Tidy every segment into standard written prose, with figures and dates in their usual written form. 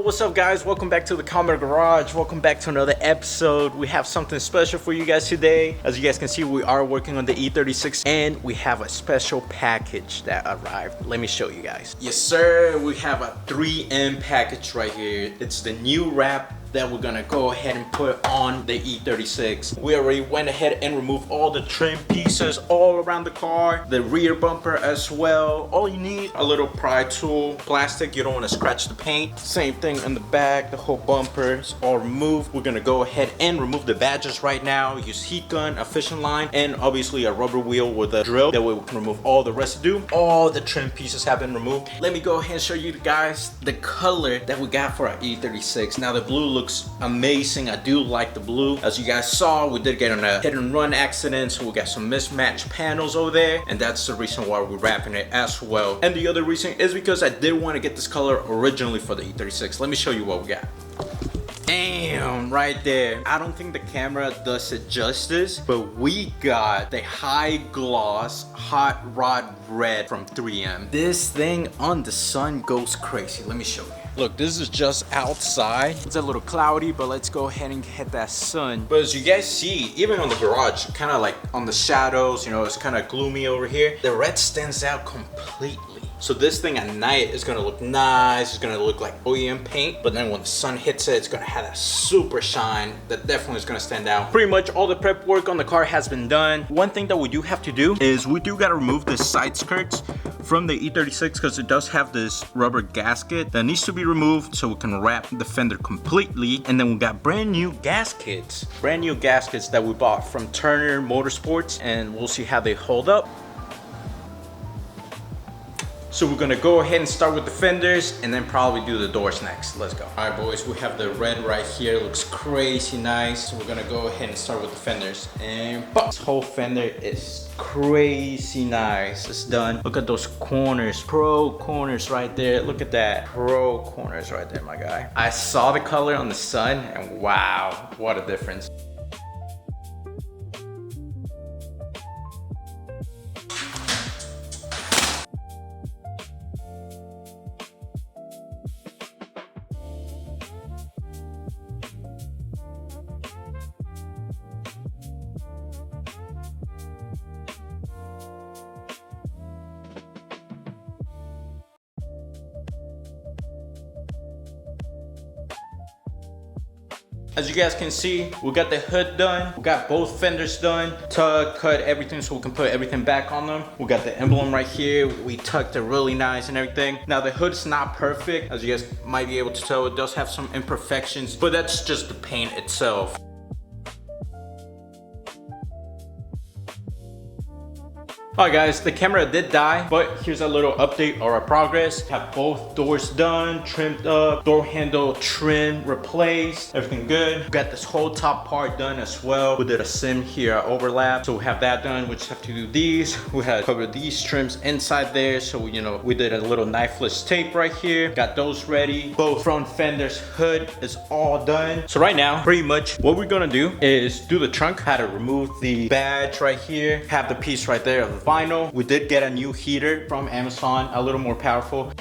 what's up guys? Welcome back to the KameGarage. Welcome back to another episode. We have something special for you guys today. As you guys can see, we are working on the E36 and we have a special package that arrived. Let me show you guys. Yes sir, we have a 3M package right here. It's the new wrap that we're gonna go ahead and put on the E36. We already went ahead and removed all the trim pieces all around the car, the rear bumper as well. All you need, a little pry tool, plastic, you don't wanna scratch the paint. Same thing in the back, the whole bumper is all removed. We're gonna go ahead and remove the badges right now, use heat gun, a fishing line, and obviously a rubber wheel with a drill. That way we can remove all the residue. All the trim pieces have been removed. Let me go ahead and show you guys the color that we got for our E36. Now the blue looks amazing. I do like the blue. As you guys saw, we did get on a hit and run accident, so we got some mismatched panels over there, and that's the reason why we're wrapping it as well. And the other reason is because I did want to get this color originally for the E36. Let me show you what we got. Damn, right there. I don't think the camera does it justice, but we got the high gloss hot rod red from 3M. This thing on the sun goes crazy. Let me show you. Look, this is just outside. It's a little cloudy, but let's go ahead and hit that sun. But as you guys see, even on the garage, kind of like on the shadows, you know, it's kind of gloomy over here. The red stands out completely. So this thing at night is gonna look nice. It's gonna look like OEM paint, but then when the sun hits it, it's gonna have that super shine that definitely is gonna stand out. Pretty much all the prep work on the car has been done. One thing that we do have to do is we do gotta remove the side skirts from the E36 because it does have this rubber gasket that needs to be removed so we can wrap the fender completely. And then we got brand new gaskets that we bought from Turner Motorsports, and we'll see how they hold up. So we're gonna go ahead and start with the fenders and then probably do the doors next. Let's go. All right, boys, we have the red right here. Looks crazy nice. So we're gonna go ahead and start with the fenders. And this whole fender is crazy nice. It's done. Look at those corners, pro corners right there. Look at that, pro corners right there, my guy. I saw the color on the sun and wow, what a difference. As you guys can see, we got the hood done. We got both fenders done. Tug, cut everything so we can put everything back on them. We got the emblem right here. We tucked it really nice and everything. Now the hood's not perfect. As you guys might be able to tell, it does have some imperfections, but that's just the paint itself. Alright guys, the camera did die, but here's a little update on our progress. Have both doors done, trimmed up, door handle trim replaced, everything good. Got this whole top part done as well. We did a sim here, overlap, so we have that done. We just have to do these. We had covered these trims inside there, so we did a little knifeless tape right here. Got those ready. Both front fenders, hood is all done. So right now, pretty much what we're gonna do is do the trunk. Had to remove the badge right here, have the piece right there of the vinyl. We did get a new heater from Amazon, a little more powerful.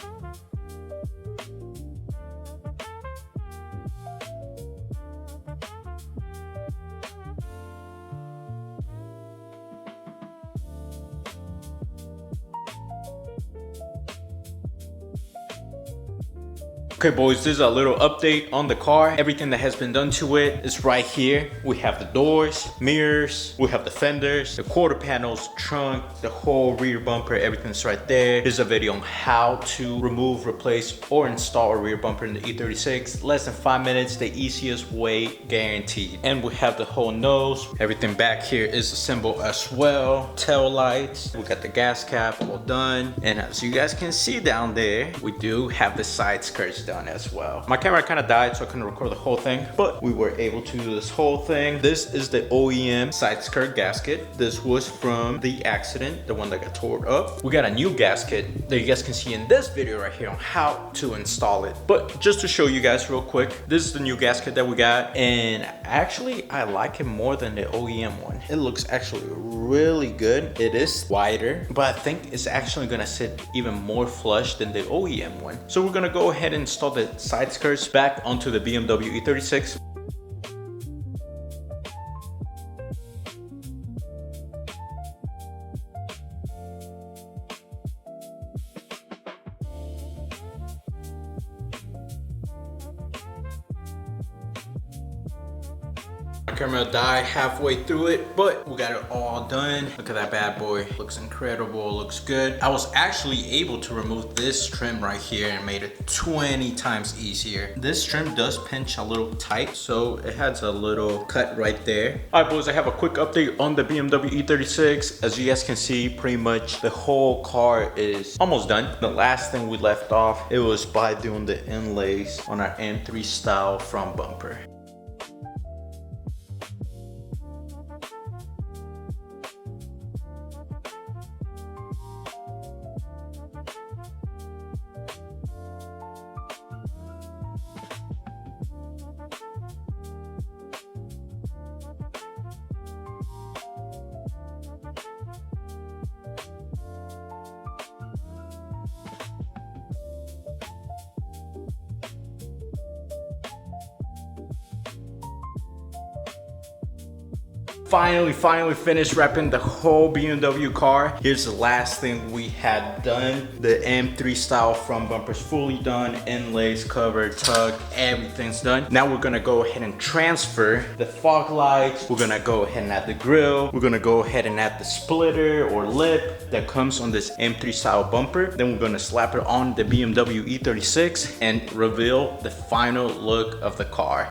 Okay boys, this is a little update on the car. Everything that has been done to it is right here. We have the doors, mirrors, we have the fenders, the quarter panels, trunk, the whole rear bumper, everything's right there. Here's a video on how to remove, replace, or install a rear bumper in the E36. Less than 5 minutes, the easiest way, guaranteed. And we have the whole nose. Everything back here is assembled as well. Tail lights, we got the gas cap all done. And as you guys can see down there, we do have the side skirts done as well. My camera kind of died, so I couldn't record the whole thing, but we were able to do this whole thing. This is the OEM side skirt gasket. This was from the accident, the one that got tore up. We got a new gasket that you guys can see in this video right here on how to install it. But just to show you guys real quick, this is the new gasket that we got, and actually I like it more than the OEM one. It looks actually really good. It is wider, but I think it's actually gonna sit even more flush than the OEM one. So we're gonna go ahead and install install the side skirts back onto the BMW E36. Camera died halfway through it, but we got it all done. Look at that bad boy. Looks incredible, looks good. I was actually able to remove this trim right here and made it 20 times easier. This trim does pinch a little tight, so it has a little cut right there. All right, boys, I have a quick update on the BMW E36. As you guys can see, pretty much the whole car is almost done. The last thing we left off, it was by doing the inlays on our M3 style front bumper. Finally finished wrapping the whole BMW car. Here's the last thing we had done. The M3 style front bumper's fully done, inlays, cover, tug, everything's done. Now we're gonna go ahead and transfer the fog lights. We're gonna go ahead and add the grille. We're gonna go ahead and add the splitter or lip that comes on this M3 style bumper. Then we're gonna slap it on the BMW E36 and reveal the final look of the car.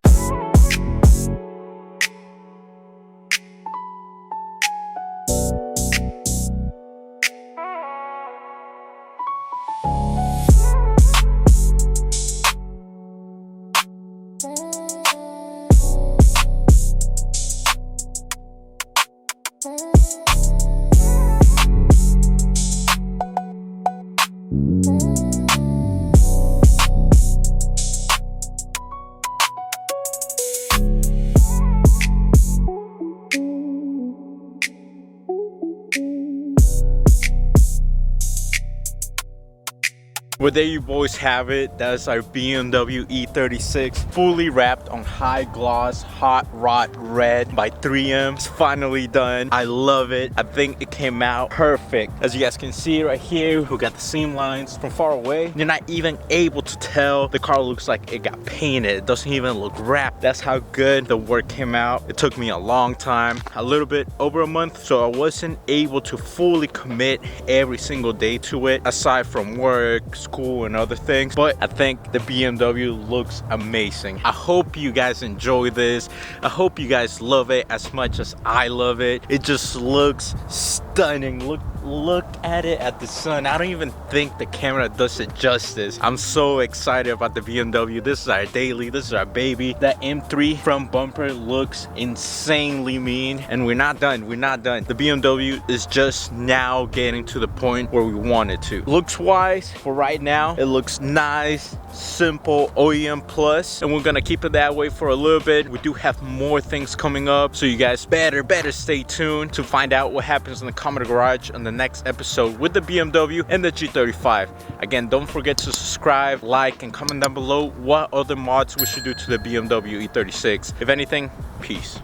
Well, there you boys have it. That's our BMW E36 fully wrapped on high gloss hot rod red by 3M. It's finally done. I love it. I think it came out perfect. As you guys can see right here, we got the seam lines from far away. You're not even able to tell. The car looks like it got painted. It doesn't even look wrapped. That's how good the work came out. It took me a long time, a little bit over a month, so I wasn't able to fully commit every single day to it, aside from work, school, and other things. But I think the BMW looks amazing. I hope you guys enjoy this. I hope you guys love it as much as I love it. It just looks stunning. Look at it at the sun. I don't even think the camera does it justice. I'm so excited about the BMW. This is our daily, this is our baby. That M3 front bumper looks insanely mean, and we're not done. The BMW is just now getting to the point where we want it to. Looks wise, for right now, it looks nice, simple, OEM plus, and we're gonna keep it that way for a little bit. We do have more things coming up, so you guys better stay tuned to find out what happens in the KameGarage on the next episode with the BMW and the G35. Again, don't forget to subscribe, like, and comment down below what other mods we should do to the BMW E36. If anything, peace.